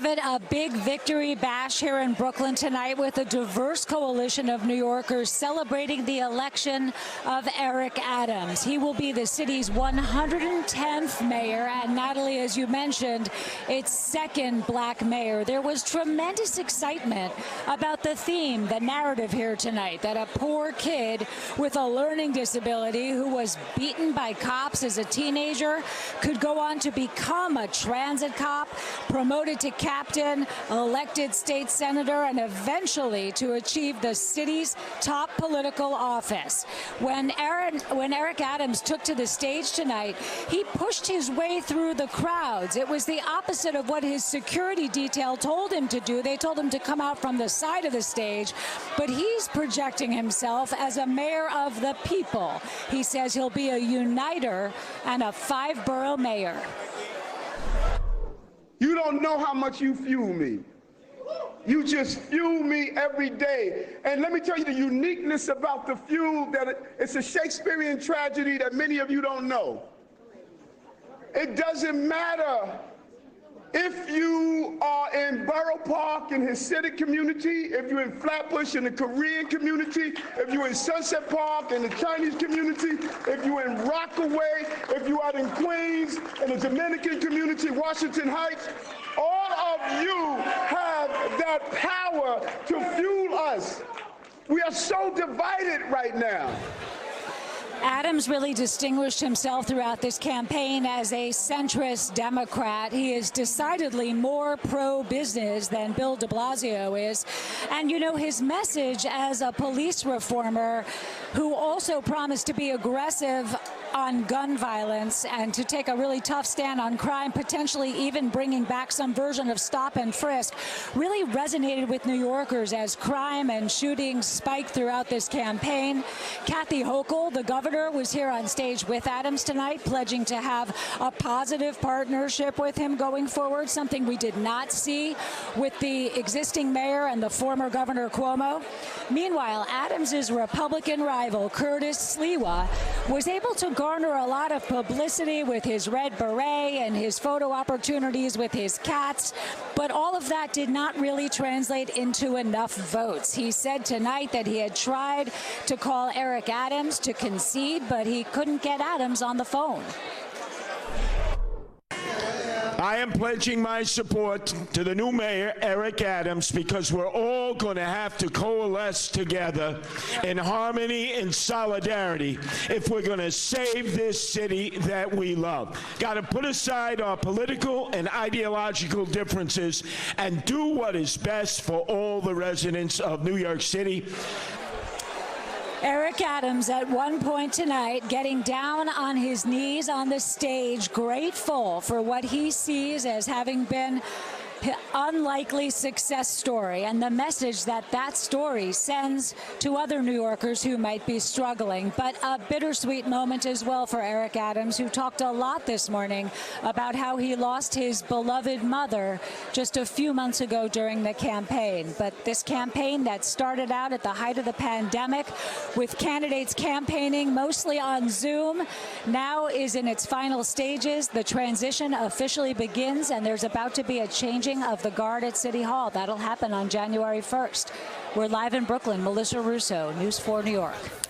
it, a big victory bash here in Brooklyn tonight with a diverse coalition of New Yorkers celebrating the election of Eric Adams. He will be the city's 110th mayor, and Natalie, as you mentioned, its second black mayor. There was tremendous excitement about the theme, the narrative here tonight, that a poor kid with a learning disability who was beaten by cops as a teenager could go on to become a transit cop, promoted to captain, elected state senator, and eventually to achieve the city's top political office. When Eric Adams took to the stage tonight, he pushed his way through the crowds. It was the opposite of what his security detail told him to do. They told him to come out from the side of the stage, but he's projecting himself as a mayor of the people. He says he'll be a uniter and a 5-borough mayor. You don't know how much you fuel me. You just fuel me every day. And let me tell you the uniqueness about the fuel, that it's a Shakespearean tragedy that many of you don't know. It doesn't matter if you are in Borough Park in Hasidic community, if you're in Flatbush in the Korean community, if you're in Sunset Park in the Chinese community, if you're in Rockaway, if you are in Queens in the Dominican community, Washington Heights, all of you have that power to fuel us. We are so divided right now. Adams really distinguished himself throughout this campaign as a centrist Democrat. He is decidedly more pro-business than Bill de Blasio is. And, you know, his message as a police reformer who also promised to be aggressive on gun violence and to take a really tough stand on crime, potentially even bringing back some version of stop and frisk, really resonated with New Yorkers as crime and shootings spiked throughout this campaign. Kathy Hochul, the governor, was here on stage with Adams tonight, pledging to have a positive partnership with him going forward, something we did not see with the existing mayor and the former Governor Cuomo. Meanwhile, Adams's Republican rival, Curtis Sliwa, was able to garner a lot of publicity with his red beret and his photo opportunities with his cats, but all of that did not really translate into enough votes. He said tonight that he had tried to call Eric Adams to concede, but he couldn't get Adams on the phone. I am pledging my support to the new mayor, Eric Adams, because we're all going to have to coalesce together in harmony and solidarity if we're going to save this city that we love. Got to put aside our political and ideological differences and do what is best for all the residents of New York City. Eric Adams at one point tonight getting down on his knees on the stage, grateful for what he sees as having been an unlikely success story and the message that that story sends to other New Yorkers who might be struggling. But a bittersweet moment as well for Eric Adams, who talked a lot this morning about how he lost his beloved mother just a few months ago during the campaign. But this campaign that started out at the height of the pandemic with candidates campaigning mostly on Zoom now is in its final stages. The transition officially begins, and there's about to be a changing of the guard at City Hall. That'll happen on January 1st. We're live in Brooklyn. Melissa Russo, News 4 New York.